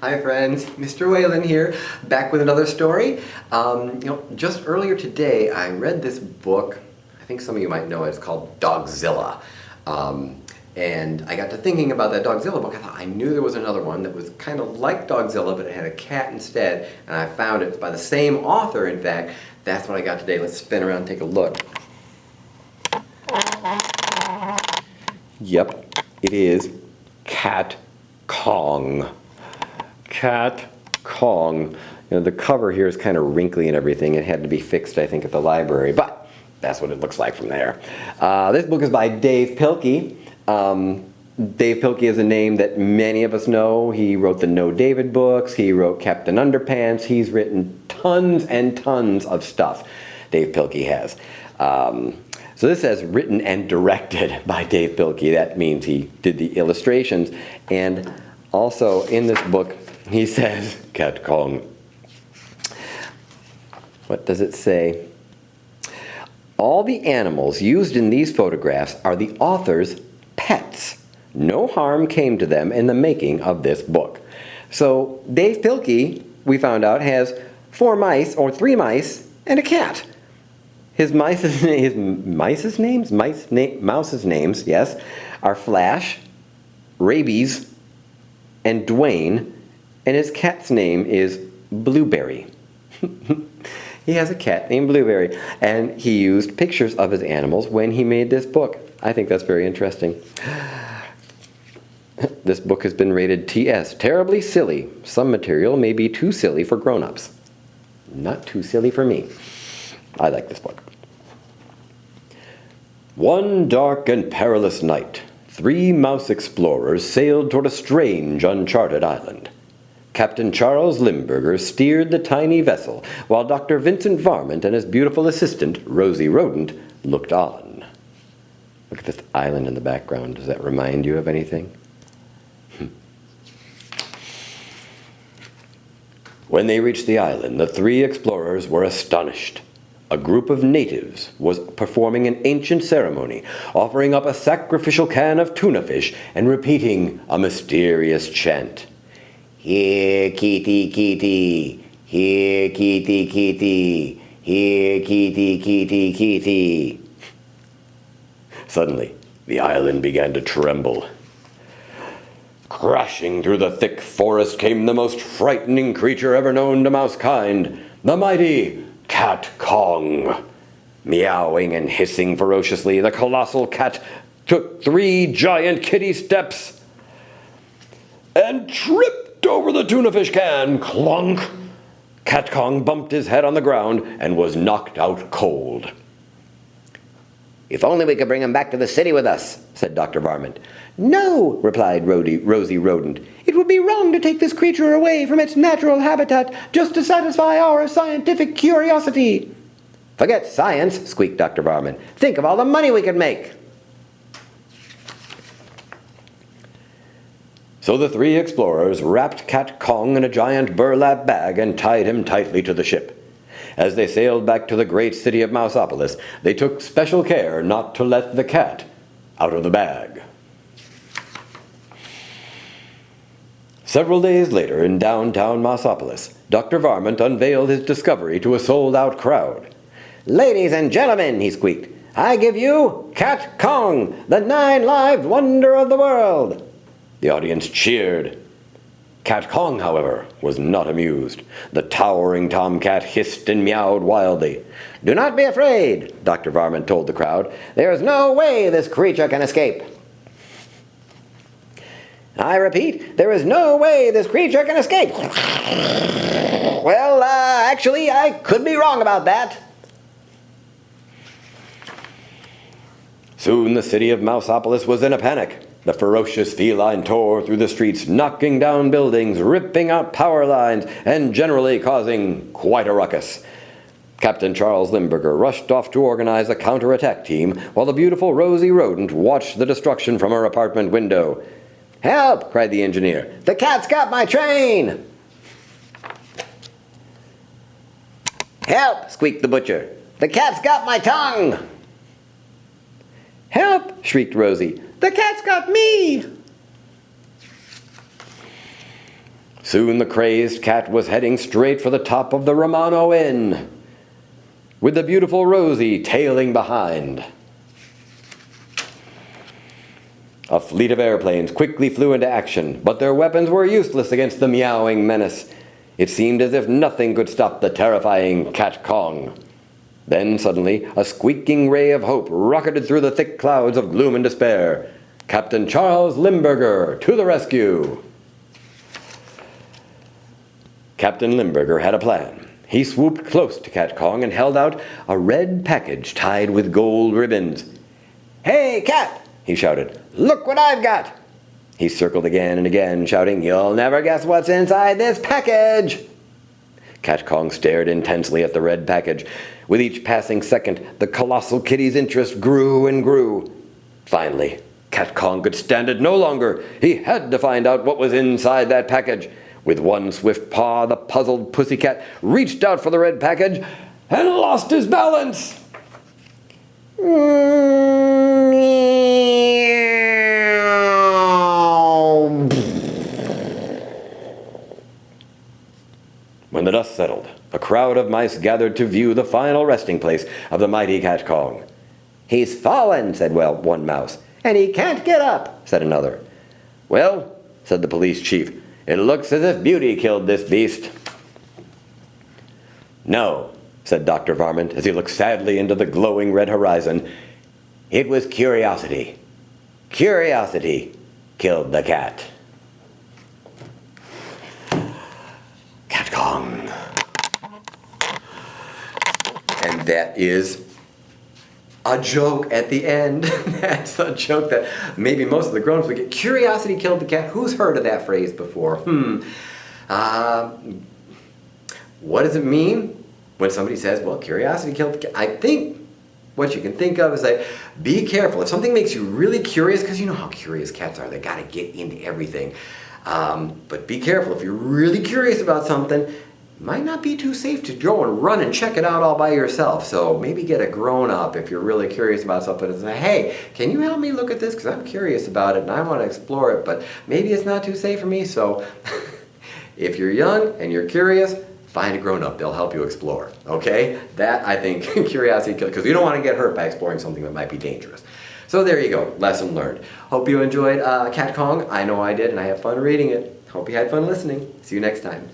Hi friends, Mr. Whalen here, back with another story. Just earlier today I read this book, I think some of you might know it, it's called Dogzilla. And I got to thinking about that Dogzilla book. I thought I knew there was another one that was kind of like Dogzilla, but it had a cat instead, and I found it by the same author, in fact. That's what I got today. Let's spin around and take a look. Yep, it is Cat Kong. Cat Kong. The cover here is kind of wrinkly and everything. It had to be fixed, I think, at the library, but that's what it looks like from there. This book is by Dave Pilkey. Dave Pilkey is a name that many of us know. He wrote the No David books. He wrote Captain Underpants. He's written tons and tons of stuff, Dave Pilkey has. So this says written and directed by Dave Pilkey. That means he did the illustrations. And also in this book, he says, Cat Kong. What does it say? All the animals used in these photographs are the author's pets. No harm came to them in the making of this book. So Dave Pilkey, we found out, has 4 mice, or 3 mice, and a cat. His mouse's names, yes, are Flash, Rabies, and Dwayne, and his cat's name is Blueberry. He has a cat named Blueberry, and he used pictures of his animals when he made this book. I think that's very interesting. This book has been rated TS, terribly silly. Some material may be too silly for grown-ups. Not too silly for me. I like this book. One dark and perilous night, 3 mouse explorers sailed toward a strange, uncharted island. Captain Charles Limburger steered the tiny vessel, while Dr. Vincent Varmint and his beautiful assistant, Rosie Rodent, looked on. Look at this island in the background. Does that remind you of anything? When they reached the island, the 3 explorers were astonished. A group of natives was performing an ancient ceremony, offering up a sacrificial can of tuna fish and repeating a mysterious chant. Here, kitty, kitty. Here, kitty, kitty. Here, kitty, kitty, kitty. Suddenly, the island began to tremble. Crashing through the thick forest came the most frightening creature ever known to mousekind, the mighty Cat Kong. Meowing and hissing ferociously, the colossal cat took 3 giant kitty steps and tripped over the tuna fish can. Clunk! Cat Kong bumped his head on the ground and was knocked out cold. If only we could bring him back to the city with us, said Dr. Varmint. No, replied Rosie Rodent. It would be wrong to take this creature away from its natural habitat just to satisfy our scientific curiosity. Forget science, squeaked Dr. Varmint. Think of all the money we could make. So the 3 explorers wrapped Cat Kong in a giant burlap bag and tied him tightly to the ship. As they sailed back to the great city of Mouseopolis, they took special care not to let the cat out of the bag. Several days later, in downtown Mouseopolis, Dr. Varmint unveiled his discovery to a sold-out crowd. Ladies and gentlemen, he squeaked, I give you Cat Kong, the 9-lived wonder of the world. The audience cheered. Cat Kong, however, was not amused. The towering tomcat hissed and meowed wildly. Do not be afraid, Dr. Varmint told the crowd. There is no way this creature can escape. I repeat, there is no way this creature can escape. Well, actually, I could be wrong about that. Soon the city of Mouseopolis was in a panic. The ferocious feline tore through the streets, knocking down buildings, ripping out power lines, and generally causing quite a ruckus. Captain Charles Limburger rushed off to organize a counterattack team, while the beautiful Rosie Rodent watched the destruction from her apartment window. Help! Cried the engineer. The cat's got my train! Help! Squeaked the butcher. The cat's got my tongue! Help! Shrieked Rosie. The cat's got me! Soon the crazed cat was heading straight for the top of the Romano Inn, with the beautiful Rosie tailing behind. A fleet of airplanes quickly flew into action, but their weapons were useless against the meowing menace. It seemed as if nothing could stop the terrifying Cat Kong. Then suddenly, a squeaking ray of hope rocketed through the thick clouds of gloom and despair. Captain Charles Limburger, to the rescue! Captain Limburger had a plan. He swooped close to Cat Kong and held out a red package tied with gold ribbons. "Hey, Cat!" he shouted. "Look what I've got!" He circled again and again, shouting, "You'll never guess what's inside this package!" Cat Kong stared intensely at the red package. With each passing second, the colossal kitty's interest grew and grew. Finally, Cat Kong could stand it no longer. He had to find out what was inside that package. With one swift paw, the puzzled pussycat reached out for the red package and lost his balance. When the dust settled, a crowd of mice gathered to view the final resting place of the mighty Cat Kong. "He's fallen," said one mouse. "And he can't get up," said another. "Well," said the police chief, "it looks as if beauty killed this beast." "No," said Dr. Varmint as he looked sadly into the glowing red horizon. "It was curiosity. Curiosity killed the cat." Cat Kong. And that is a joke at the end. That's a joke that maybe most of the grown-ups would get. Curiosity killed the cat. Who's heard of that phrase before? What does it mean when somebody says, well, curiosity killed the cat? I think what you can think of is like, be careful. If something makes you really curious, because you know how curious cats are, they got to get into everything. But be careful. If you're really curious about something, it might not be too safe to go and run and check it out all by yourself. So maybe get a grown-up if you're really curious about something and say, hey, can you help me look at this? Because I'm curious about it and I want to explore it, but maybe it's not too safe for me. So if you're young and you're curious, find a grown-up. They'll help you explore. Okay? That, I think, curiosity kills, because you don't want to get hurt by exploring something that might be dangerous. So there you go. Lesson learned. Hope you enjoyed Cat Kong. I know I did, and I had fun reading it. Hope you had fun listening. See you next time.